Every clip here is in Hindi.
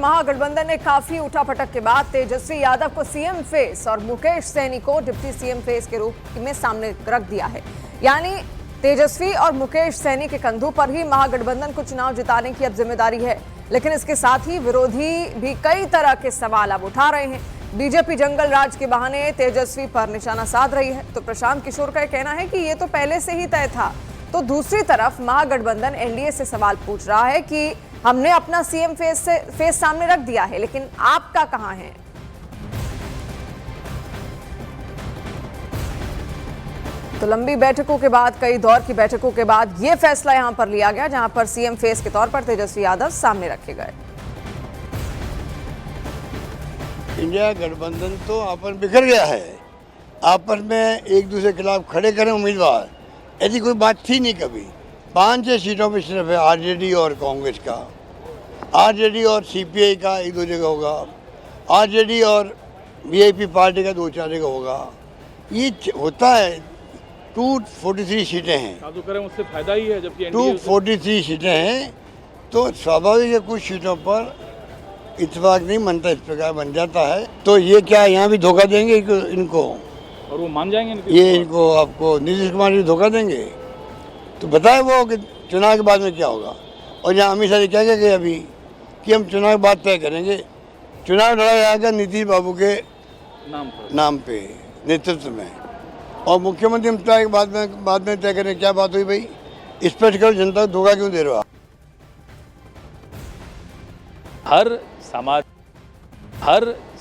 महागठबंधन ने काफी उठापटक के बाद तेजस्वी यादव को सीएम फेस और मुकेश सहनी को डिप्टी सीएम फेस के रूप में सामने रख दिया है। यानी तेजस्वी और मुकेश सहनी के कंधों पर ही महागठबंधन को चुनाव जिताने की अब जिम्मेदारी है। लेकिन इसके साथ ही विरोधी भी कई तरह के सवाल अब उठा रहे हैं। बीजेपी जंगल राज के बहाने तेजस्वी पर निशाना साध रही है, तो प्रशांत किशोर का कहना है कि ये तो पहले से ही तय था। तो दूसरी तरफ महागठबंधन एनडीए से सवाल पूछ रहा है कि हमने अपना सीएम फेस सामने रख दिया है, लेकिन आपका कहां है? तो लंबी बैठकों के बाद, कई दौर की बैठकों के बाद यह फैसला यहां पर लिया गया, जहां पर सीएम फेस के तौर पर तेजस्वी यादव सामने रखे गए। इंडिया गठबंधन तो आपस बिखर गया है। आपस में एक दूसरे के खिलाफ खड़े करें उम्मीदवार, ऐसी कोई बात थी नहीं कभी। 5-6 सीटों पे सिर्फ है आरजेडी और कांग्रेस का, आरजेडी और सीपीआई का एक दो जगह होगा, आरजेडी और वीआईपी पार्टी का 2-4 जगह होगा। ये होता है। 243 सीटें हैं, तो करें उससे फायदा ही है, जबकि 243 सीटें हैं, तो स्वाभाविक है कुछ सीटों पर इत्तेफाक नहीं बनता, इस प्रकार बन जाता है। तो ये क्या यहाँ भी धोखा देंगे इनको, और वो मान जाएंगे? ये इनको आपको नीतीश कुमार जी धोखा देंगे? तो बताए वो कि चुनाव के बाद में क्या होगा। और यहाँ अमित शाह जी क्या गए अभी कि हम चुनाव के बाद तय करेंगे। चुनाव लड़ा जाएगा नीतीश बाबू के नाम पे नेतृत्व में, और मुख्यमंत्री अमित शाह के बाद में तय करें। क्या बात हुई भाई? स्पष्ट करो, जनता को धोखा क्यों दे रहे हो आप? हर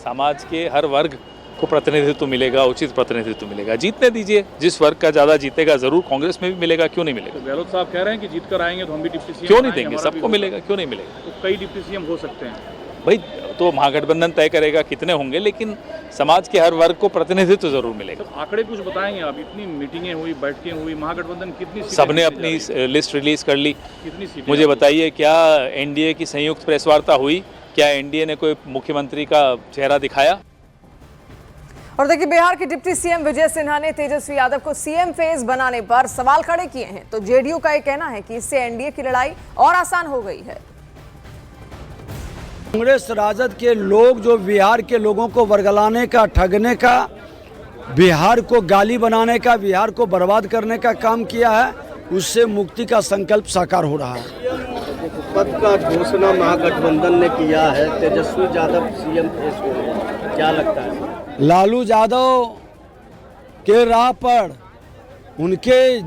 समाज के हर वर्ग को प्रतिनिधित्व मिलेगा, उचित प्रतिनिधित्व मिलेगा। जीतने दीजिए, जिस वर्ग का ज्यादा जीतेगा जरूर कांग्रेस में भी मिलेगा, क्यों नहीं मिलेगा? गहलोत साहब कह रहे हैं कि जीत कर आएंगे तो हम भी डिप्टी सीएम क्यों नहीं देंगे? सबको मिलेगा, क्यों नहीं मिलेगा? तो कई डिप्टी सीएम हो सकते हैं भाई, तो महागठबंधन तय करेगा कितने होंगे, लेकिन समाज के हर वर्ग को प्रतिनिधित्व जरूर मिलेगा। तो आंकड़े कुछ बताएंगे आप? इतनी मीटिंगें हुई, बैठकें हुई, महागठबंधन कितनी सीटें सबने अपनी लिस्ट रिलीज कर ली। कितनी सीटें? मुझे बताइए, क्या एनडीए की संयुक्त प्रेस वार्ता हुई? क्या एनडीए ने कोई मुख्यमंत्री का चेहरा दिखाया? और देखिए, बिहार के डिप्टी सीएम विजय सिन्हा ने तेजस्वी यादव को सीएम फेस बनाने पर सवाल खड़े किए हैं। तो जेडीयू का यह कहना है कि इससे एनडीए की लड़ाई और आसान हो गई है। कांग्रेस राजद के लोग जो बिहार के लोगों को वर्गलाने का, ठगने का, बिहार को गाली बनाने का, बिहार को बर्बाद करने का काम किया है, उससे मुक्ति का संकल्प साकार हो रहा है। पद का घोषणा महागठबंधन ने किया है, तेजस्वी यादव सीएम फेस होंगे, क्या लगता है? लालू यादव के राह पर उनके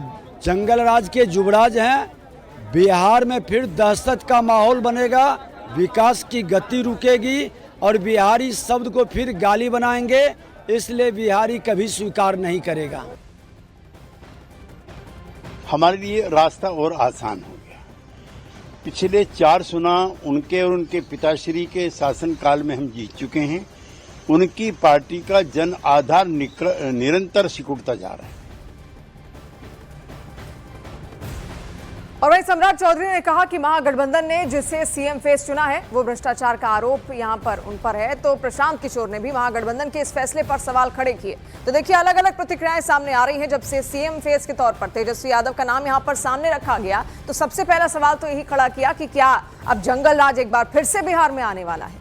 जंगल राज के युवराज हैं। बिहार में फिर दहशत का माहौल बनेगा, विकास की गति रुकेगी और बिहारी शब्द को फिर गाली बनाएंगे, इसलिए बिहारी कभी स्वीकार नहीं करेगा। हमारे लिए रास्ता और आसान हो गया। पिछले 4 चुनाव उनके और उनके पिताश्री के शासनकाल में हम जीत चुके हैं। उनकी पार्टी का जन आधार निरंतर सिकुड़ता जा रहा है। और वही सम्राट चौधरी ने कहा कि महागठबंधन ने जिसे सीएम फेस चुना है वो भ्रष्टाचार का आरोप यहां पर उन पर है। तो प्रशांत किशोर ने भी महागठबंधन के इस फैसले पर सवाल खड़े किए। तो देखिए, अलग अलग प्रतिक्रियाएं सामने आ रही हैं। जब से सीएम फेस के तौर पर तेजस्वी यादव का नाम यहां पर सामने रखा गया, तो सबसे पहला सवाल तो यही खड़ा किया कि क्या अब जंगल राज एक बार फिर से बिहार में आने वाला है?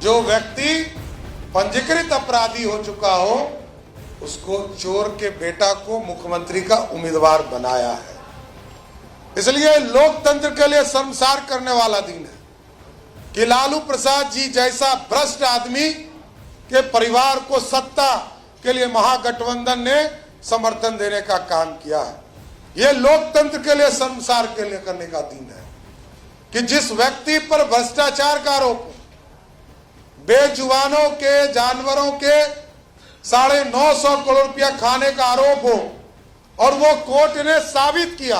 जो व्यक्ति पंजीकृत अपराधी हो चुका हो, उसको चोर के बेटा को मुख्यमंत्री का उम्मीदवार बनाया है। इसलिए लोकतंत्र के लिए शर्मसार करने वाला दिन है कि लालू प्रसाद जी जैसा भ्रष्ट आदमी के परिवार को सत्ता के लिए महागठबंधन ने समर्थन देने का काम किया है। यह लोकतंत्र के लिए शर्मसार के लिए करने का दिन है कि जिस व्यक्ति पर भ्रष्टाचार का आरोप, बेजुबानों के, जानवरों के 950 करोड़ रुपया खाने का आरोप हो और वो कोर्ट ने साबित किया।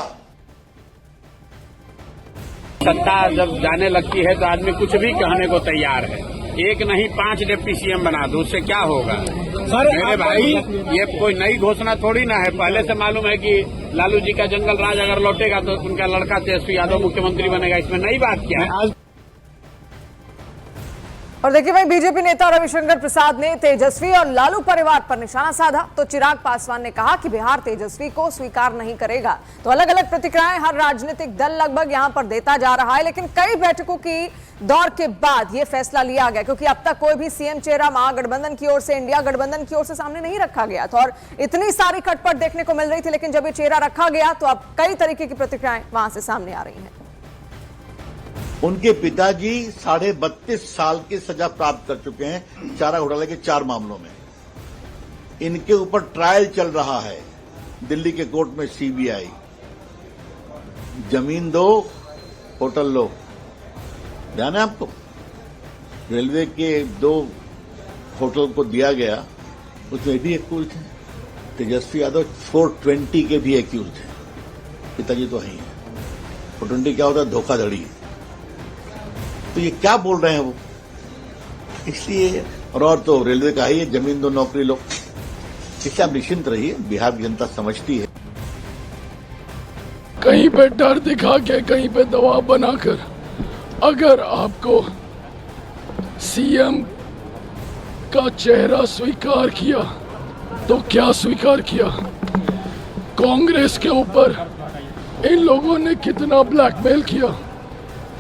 सत्ता जब जाने लगती है तो आदमी कुछ भी कहने को तैयार है। एक नहीं 5 डिप्टी सीएम बना दो, उससे क्या होगा? मेरे भाई, ये कोई नई घोषणा थोड़ी ना है। पहले से मालूम है कि लालू जी का जंगल राज अगर लौटेगा तो उनका लड़का तेजस्वी यादव मुख्यमंत्री बनेगा। इसमें नई बात क्या है? और देखिए भाई, बीजेपी नेता रविशंकर प्रसाद ने तेजस्वी और लालू परिवार पर निशाना साधा। तो चिराग पासवान ने कहा कि बिहार तेजस्वी को स्वीकार नहीं करेगा। तो अलग अलग प्रतिक्रियाएं हर राजनीतिक दल लगभग यहां पर देता जा रहा है, लेकिन कई बैठकों की दौर के बाद यह फैसला लिया गया, क्योंकि अब तक कोई भी सीएम चेहरा महागठबंधन की ओर से, इंडिया गठबंधन की ओर से सामने नहीं रखा गया था और इतनी सारी खटपट देखने को मिल रही थी। लेकिन जब ये चेहरा रखा गया तो अब कई तरीके की प्रतिक्रियाएं वहां से सामने आ रही हैं। उनके पिताजी 32.5 साल की सजा प्राप्त कर चुके हैं चारा घोटाले के 4 मामलों में। इनके ऊपर ट्रायल चल रहा है दिल्ली के कोर्ट में, सीबीआई। जमीन दो, होटल लो। ध्यान है आपको? रेलवे के 2 होटल को दिया गया, उसमें भी एक्यूज थे। तेजस्वी यादव 420 के भी एक्यूज थे। पिताजी तो हैं। 420 क्या होता है? धोखाधड़ी। तो ये क्या बोल रहे हैं वो? इसलिए और तो रेलवे का ही है, जमीन दो, नौकरी लो। इससे आप निश्चिंत रहिए, बिहार की जनता समझती है। कहीं पे डर दिखा के, कहीं पे दबाव बनाकर अगर आपको सीएम का चेहरा स्वीकार किया तो क्या स्वीकार किया? कांग्रेस के ऊपर इन लोगों ने कितना ब्लैकमेल किया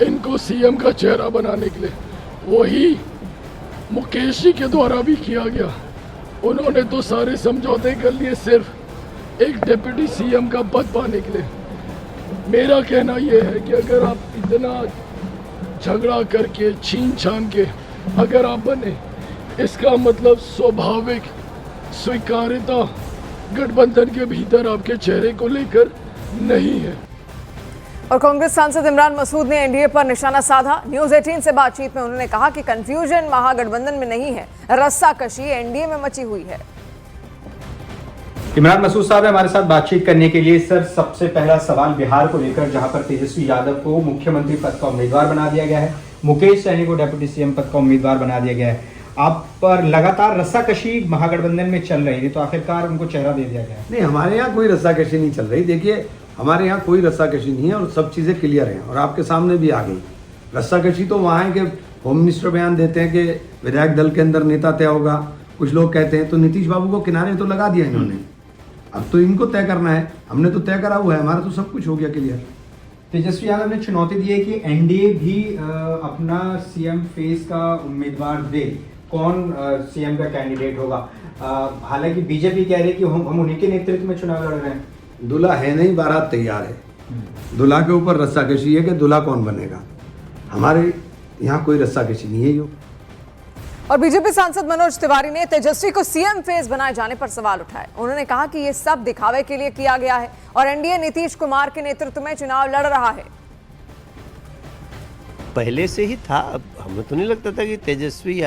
इनको सीएम का चेहरा बनाने के लिए। वही मुकेश जी के द्वारा भी किया गया। उन्होंने तो सारे समझौते कर लिए सिर्फ एक डिप्टी सीएम का पद पाने के लिए। मेरा कहना यह है कि अगर आप इतना झगड़ा करके, छीन छान के अगर आप बने, इसका मतलब स्वाभाविक स्वीकार्यता गठबंधन के भीतर आपके चेहरे को लेकर नहीं है। और कांग्रेस सांसद इमरान मसूद ने एनडीए पर निशाना साधा। न्यूज़ 18 से बातचीत में उन्होंने कहा कि कंफ्यूजन महागठबंधन में नहीं है, रस्साकशी एनडीए में मची हुई है। इमरान मसूद साहब हमारे साथ बातचीत करने के लिए। सर, सबसे पहला सवाल बिहार को लेकर, जहां पर तेजस्वी यादव को मुख्यमंत्री पद का उम्मीदवार बना दिया गया है, मुकेश सहनी को डिप्टी सीएम पद का उम्मीदवार बना दिया गया है। आप पर लगातार रस्साकशी महागठबंधन में चल रही थी, तो आखिरकार उनको चेहरा दे दिया गया है। नहीं, हमारे यहाँ कोई रस्साकशी नहीं चल रही। देखिए, हमारे यहाँ कोई रस्साकशी नहीं है और सब चीज़ें क्लियर हैं और आपके सामने भी आ गई। रस्साकशी तो वहाँ है कि होम मिनिस्टर बयान देते हैं कि विधायक दल के अंदर नेता तय होगा। कुछ लोग कहते हैं, तो नीतीश बाबू को किनारे तो लगा दिया इन्होंने। अब तो इनको तय करना है। हमने तो तय करा हुआ है, हमारा तो सब कुछ हो गया क्लियर। तेजस्वी यादव ने चुनौती दी है कि एनडीए भी अपना सीएम फेस का उम्मीदवार दे। कौन सीएम का कैंडिडेट होगा? हालांकि बीजेपी कह रही है कि हम उन्हीं के नेतृत्व में चुनाव लड़ रहे हैं। दूल्हा है नहीं, बारात तैयार है। दूल्हा के ऊपर रस्साकशी है कि दूल्हा कौन बनेगा। हमारे यहाँ कोई रस्साकशी नहीं है। यो और बीजेपी सांसद मनोज तिवारी ने तेजस्वी को सीएम फेस बनाए जाने पर सवाल उठाए। उन्होंने कहा कि ये सब दिखावे के लिए किया गया है और एनडीए नीतीश कुमार के नेतृत्व में चुनाव लड़ रहा है। पहले से ही था। अब हमें तो नहीं लगता था कि तेजस्वी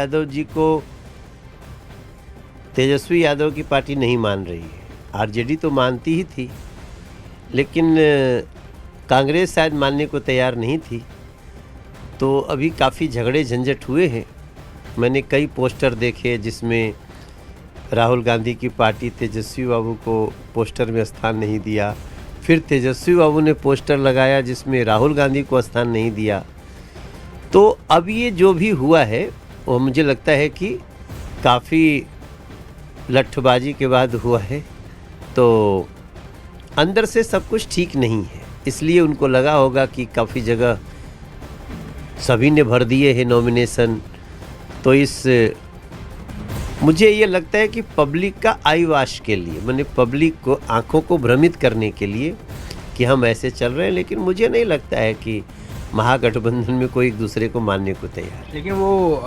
यादव की पार्टी नहीं मान रही है। आरजेडी तो मानती ही थी, लेकिन कांग्रेस शायद मानने को तैयार नहीं थी। तो अभी काफ़ी झगड़े झंझट हुए हैं। मैंने कई पोस्टर देखे जिसमें राहुल गांधी की पार्टी तेजस्वी बाबू को पोस्टर में स्थान नहीं दिया, फिर तेजस्वी बाबू ने पोस्टर लगाया जिसमें राहुल गांधी को स्थान नहीं दिया। तो अब ये जो भी हुआ है वो मुझे लगता है कि काफ़ी लठबाजी के बाद हुआ है। तो अंदर से सब कुछ ठीक नहीं है, इसलिए उनको लगा होगा कि काफ़ी जगह सभी ने भर दिए हैं नॉमिनेशन। तो मुझे ये लगता है कि पब्लिक का आई वाश के लिए, मैंने पब्लिक को आंखों को भ्रमित करने के लिए कि हम ऐसे चल रहे हैं, लेकिन मुझे नहीं लगता है कि महागठबंधन में कोई एक दूसरे को मानने को तैयार है। लेकिन वो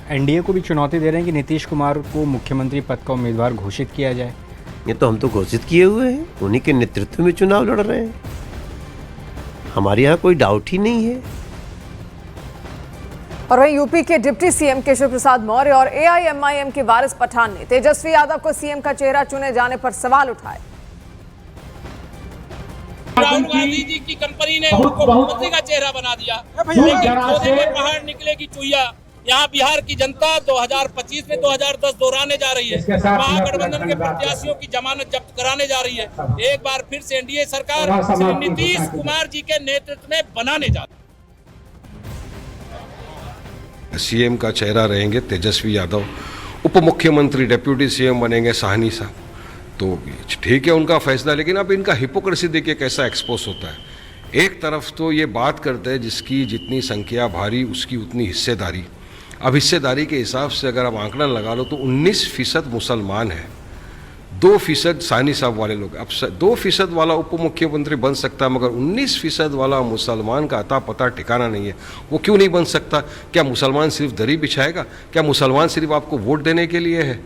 एनडीए को भी चुनौती दे रहे हैं कि नीतीश कुमार को मुख्यमंत्री पद का उम्मीदवार घोषित किया जाए। ये तो हम तो घोषित किए हुए हैं, उन्हीं के नेतृत्व में चुनाव लड़ रहे हैं। हमारे यहाँ कोई डाउट ही नहीं है। और वहीं यूपी के डिप्टी सीएम केशव प्रसाद मौर्य और एआईएमआईएम के वारिस पठान ने तेजस्वी यादव को सीएम का चेहरा चुने जाने पर सवाल उठाए। राहुल गांधी जी की कंपनी ने उनको मुख्यमंत्री का चेहरा बना दिया, लेकिन खोदे में पहाड़ निकलेगी चुईया। यहाँ बिहार की जनता 2025 में 2010 दोहराने जा रही है। महागठबंधन के प्रत्याशियों की जमानत जब्त कराने जा रही है। एक बार फिर से एनडीए सरकार श्री नीतीश कुमार जी के नेतृत्व में बनाने जा रही है। सीएम का चेहरा रहेंगे तेजस्वी यादव, उप मुख्यमंत्री डिप्टी सीएम बनेंगे साहनी साहब, तो ठीक है उनका फैसला। लेकिन अब इनका हिपोक्रेसी देखिए कैसा एक्सपोज होता है। एक तरफ तो ये बात करते हैं जिसकी जितनी संख्या भारी उसकी उतनी हिस्सेदारी। अब हिस्सेदारी के हिसाब से अगर आप आंकड़ा लगा लो तो 19% मुसलमान है, 2% साहनी साहब वाले लोग। अब 2% वाला उप मुख्यमंत्री बन सकता है, मगर 19% वाला मुसलमान का अता पता ठिकाना नहीं है। वो क्यों नहीं बन सकता? क्या मुसलमान सिर्फ दरी बिछाएगा? क्या मुसलमान सिर्फ आपको वोट देने के लिए है?